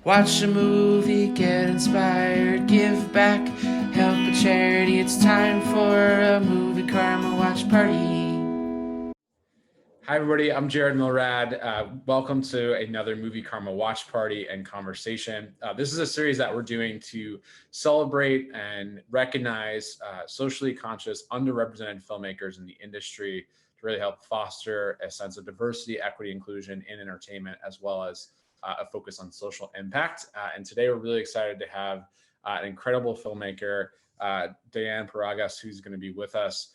Watch a movie, get inspired, give back, help a charity. It's time for a movie karma watch party. Hi, everybody. I'm Jared Milrad. Welcome to another Movie Karma watch party and conversation. This is a series that we're doing to celebrate and recognize socially conscious, underrepresented filmmakers in the industry to really help foster a sense of diversity, equity, inclusion in entertainment, as well as a focus on social impact. And today we're really excited to have an incredible filmmaker, Diane Paragas, who's going to be with us.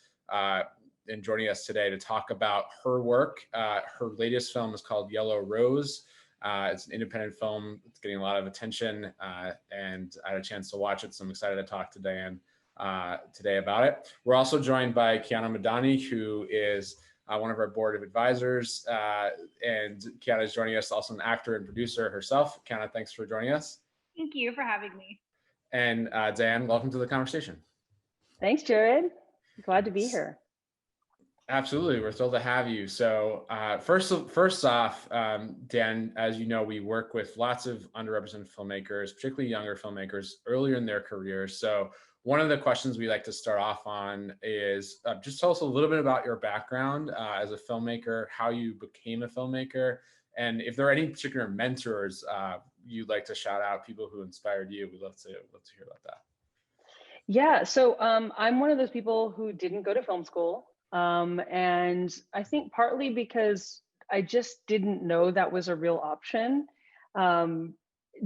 And joining us today to talk about her work. Her latest film is called Yellow Rose. It's an independent film. It's getting a lot of attention, and I had a chance to watch it, so I'm excited to talk to Diane today about it. We're also joined by Kiana Madani, who is one of our board of advisors, and Kiana is joining us, also an actor and producer herself. Kiana, thanks for joining us. Thank you for having me. And Diane, welcome to the conversation. Thanks, Jared. Glad to be here. Absolutely, we're thrilled to have you. So first off, Dan, as you know, we work with lots of underrepresented filmmakers, particularly younger filmmakers, earlier in their careers. So one of the questions we like to start off on is just tell us a little bit about your background as a filmmaker, how you became a filmmaker, and if there are any particular mentors you'd like to shout out, people who inspired you. We'd love to hear about that. Yeah, so I'm one of those people who didn't go to film school. And I think partly because I just didn't know that was a real option.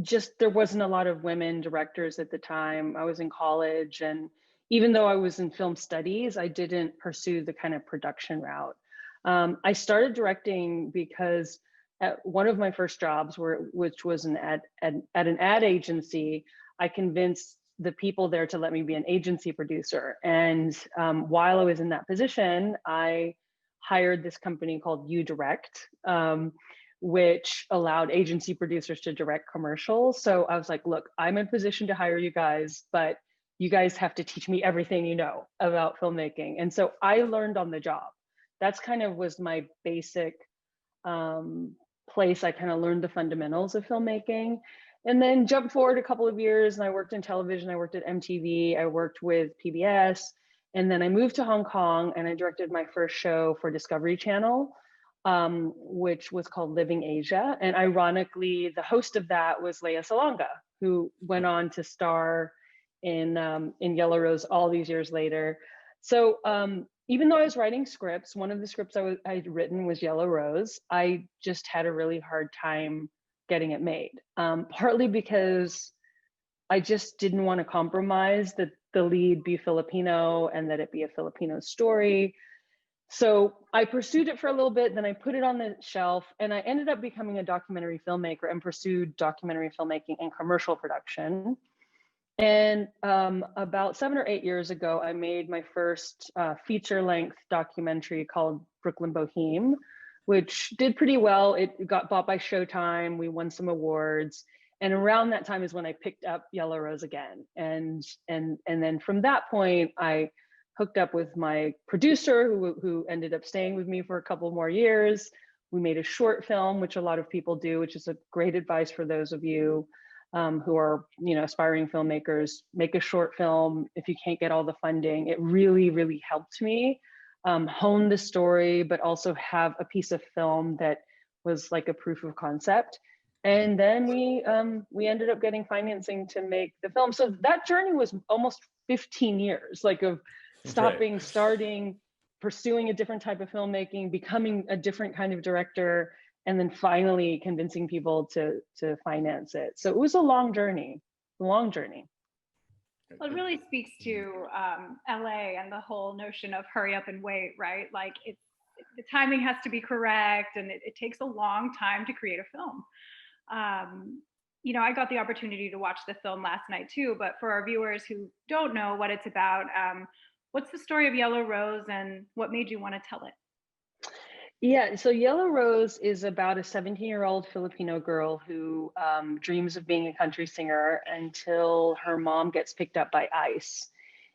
Just there wasn't a lot of women directors at the time. I was in college, and even though I was in film studies, I didn't pursue the kind of production route. I started directing because at one of my first jobs, which was at an ad agency, I convinced the people there to let me be an agency producer. And while I was in that position, I hired this company called U Direct, which allowed agency producers to direct commercials. So I was like, look, I'm in position to hire you guys, but you guys have to teach me everything you know about filmmaking. And so I learned on the job. That's kind of was my basic place. I kind of learned the fundamentals of filmmaking. And then jump forward a couple of years and I worked in television. I worked at MTV. I worked with PBS. And then I moved to Hong Kong and I directed my first show for Discovery Channel, which was called Living Asia. And ironically, the host of that was Lea Salonga, who went on to star in Yellow Rose all these years later. So even though I was writing scripts, one of the scripts I'd written was Yellow Rose. I just had a really hard time getting it made, partly because I just didn't want to compromise that the lead be Filipino and that it be a Filipino story. So I pursued it for a little bit, then I put it on the shelf, and I ended up becoming a documentary filmmaker and pursued documentary filmmaking and commercial production. And about 7 or 8 years ago, I made my first feature-length documentary called Brooklyn Boheme, which did pretty well. It got bought by Showtime. We won some awards. And around that time is when I picked up Yellow Rose again. And then from that point, I hooked up with my producer who ended up staying with me for a couple more years. We made a short film, which a lot of people do, which is a great advice for those of you who are, aspiring filmmakers. Make a short film if you can't get all the funding. It really, really helped me hone the story, but also have a piece of film that was like a proof of concept. And then we ended up getting financing to make the film. So that journey was almost 15 years, like of stopping, starting, pursuing a different type of filmmaking, becoming a different kind of director, and then finally convincing people to finance it. So it was a long journey. Well, it really speaks to LA and the whole notion of hurry up and wait, right? Like the timing has to be correct, and it takes a long time to create a film. I got the opportunity to watch the film last night too, but for our viewers who don't know what it's about, what's the story of Yellow Rose and what made you want to tell it? Yeah, so Yellow Rose is about a 17-year-old Filipino girl who dreams of being a country singer until her mom gets picked up by ICE.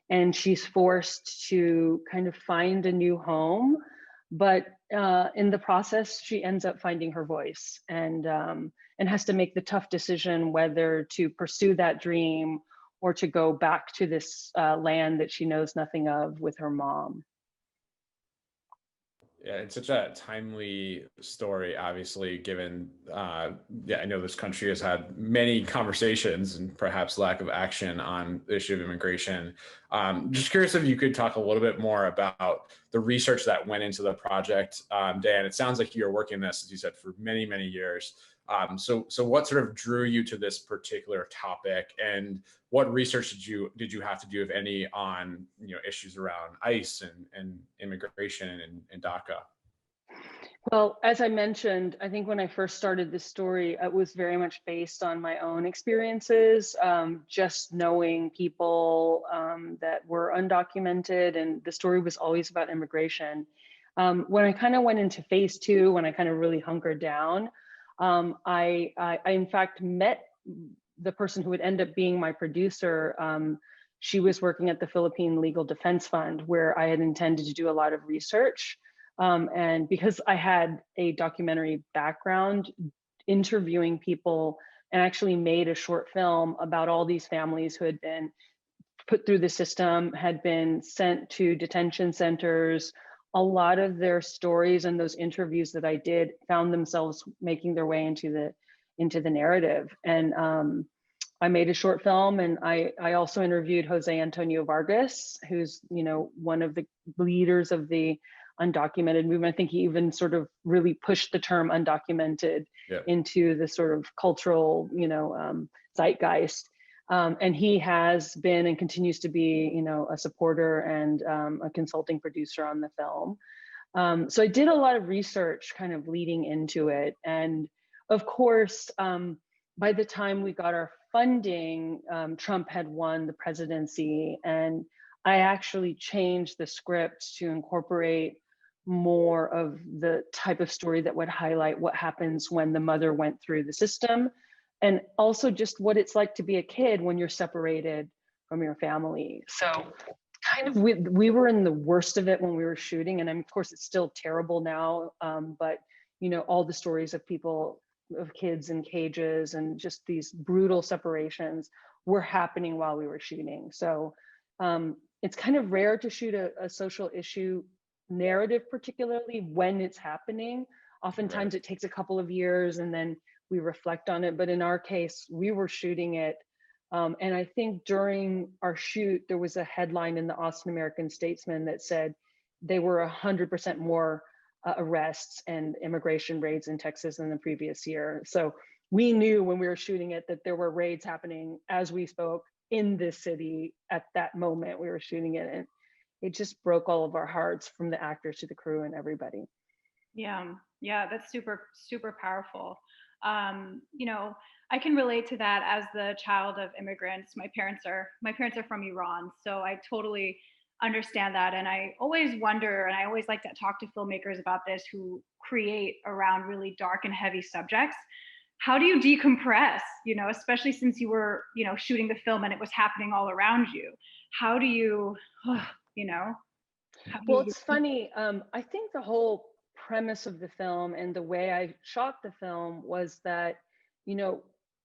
And she's forced to kind of find a new home, but in the process, she ends up finding her voice. And and has to make the tough decision whether to pursue that dream or to go back to this land that she knows nothing of with her mom. Yeah, it's such a timely story, obviously, given, yeah, I know this country has had many conversations and perhaps lack of action on the issue of immigration. Just curious if you could talk a little bit more about the research that went into the project. Dan, it sounds like you're working this, as you said, for many, many years. So what sort of drew you to this particular topic, and what research did you have to do, if any, on issues around ICE and immigration and DACA? Well, as I mentioned, I think when I first started this story, it was very much based on my own experiences, just knowing people that were undocumented, and the story was always about immigration. When I kind of went into phase 2, when I kind of really hunkered down, I in fact met the person who would end up being my producer. She was working at the Philippine Legal Defense Fund, where I had intended to do a lot of research. And because I had a documentary background interviewing people, and actually made a short film about all these families who had been put through the system, had been sent to detention centers, a lot of their stories and those interviews that I did found themselves making their way into the narrative. And I made a short film, and I also interviewed Jose Antonio Vargas, who's one of the leaders of the undocumented movement. I think he even sort of really pushed the term undocumented into the sort of cultural zeitgeist. And he has been and continues to be a supporter and a consulting producer on the film. So I did a lot of research kind of leading into it. And of course, by the time we got our funding, Trump had won the presidency, and I actually changed the script to incorporate more of the type of story that would highlight what happens when the mother went through the system, and also just what it's like to be a kid when you're separated from your family. So kind of we were in the worst of it when we were shooting, and of course it's still terrible now, but all the stories of people, of kids in cages and just these brutal separations were happening while we were shooting. So it's kind of rare to shoot a social issue narrative, particularly when it's happening. Oftentimes it takes a couple of years and then we reflect on it. But in our case, we were shooting it. And I think during our shoot, there was a headline in the Austin American-Statesman that said they were 100% more arrests and immigration raids in Texas than the previous year. So we knew when we were shooting it that there were raids happening as we spoke in this city at that moment we were shooting it. And it just broke all of our hearts, from the actors to the crew and everybody. Yeah, that's super, super powerful. I can relate to that as the child of immigrants. My parents are from Iran, so I totally understand that. And I always wonder, and I always like to talk to filmmakers about this, who create around really dark and heavy subjects. How do you decompress, especially since you were, shooting the film and it was happening all around you? How do you, Well, it's funny. I think the whole premise of the film and the way I shot the film was that,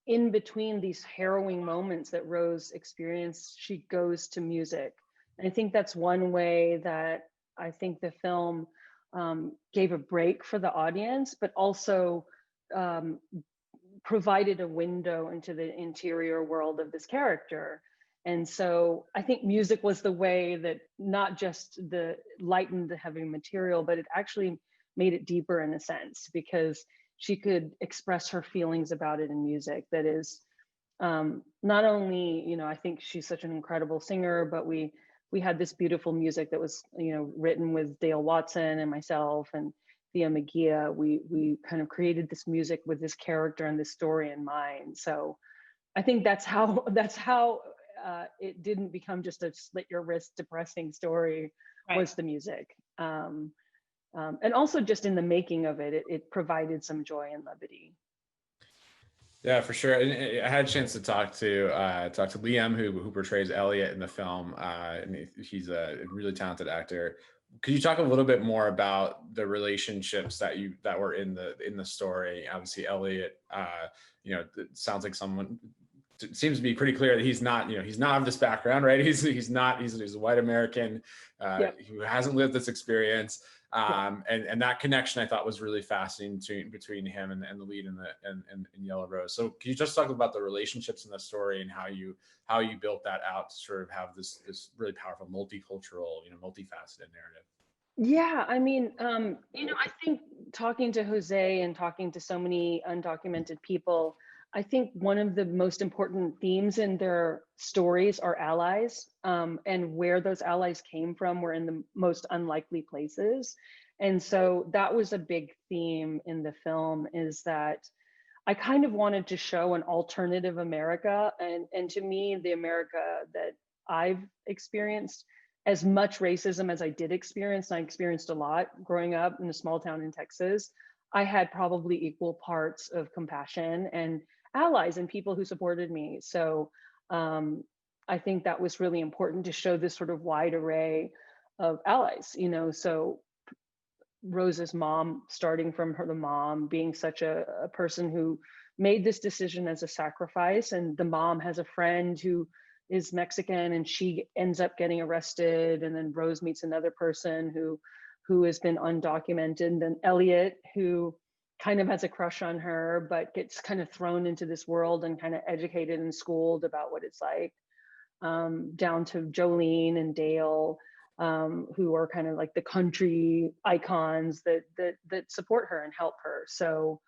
in between these harrowing moments that Rose experienced, she goes to music. And I think that's one way that I think the film gave a break for the audience, but also provided a window into the interior world of this character. And so I think music was the way that not just lightened the heavy material, but it actually made it deeper in a sense, because she could express her feelings about it in music that is not only, I think she's such an incredible singer, but we had this beautiful music that was, written with Dale Watson and myself and Thea Magia. We kind of created this music with this character and this story in mind. So I think that's how it didn't become just a slit your wrist depressing story, was the music. And also just in the making of it, it provided some joy and levity. Yeah, for sure. And I had a chance to talk to Liam, who portrays Elliot in the film, and he's a really talented actor. Could you talk a little bit more about the relationships that were in the story? Obviously, Elliot, it sounds like someone. It seems to be pretty clear that he's not of this background, right? He's a white American who hasn't lived this experience. And that connection I thought was really fascinating between him and the lead in Yellow Rose. So can you just talk about the relationships in the story and how you built that out to sort of have this really powerful multicultural, multifaceted narrative? Yeah, I mean, I think talking to Jose and talking to so many undocumented people, I think one of the most important themes in their stories are allies, and where those allies came from were in the most unlikely places. And so that was a big theme in the film, is that I kind of wanted to show an alternative America. And to me, the America that I've experienced, as much racism as I did experience, and I experienced a lot growing up in a small town in Texas, I had probably equal parts of compassion and allies and people who supported me. So I think that was really important to show this sort of wide array of allies, so Rose's mom, starting from the mom being such a person who made this decision as a sacrifice, and the mom has a friend who is Mexican and she ends up getting arrested, and then Rose meets another person who has been undocumented, and then Elliot, who kind of has a crush on her but gets kind of thrown into this world and kind of educated and schooled about what it's like, down to Jolene and Dale, who are kind of like the country icons that support her and help her. So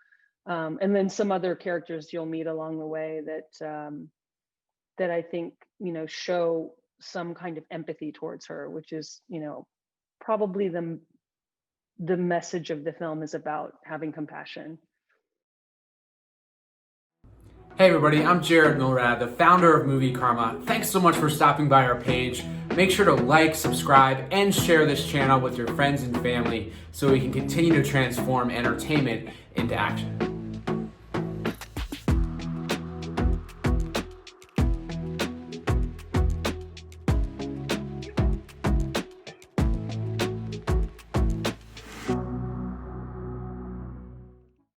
and then some other characters you'll meet along the way that I think show some kind of empathy towards her, which is probably the message of the film is about having compassion. Hey everybody, I'm Jared Milrad, the founder of Movie Karma. Thanks so much for stopping by our page. Make sure to like, subscribe, and share this channel with your friends and family so we can continue to transform entertainment into action.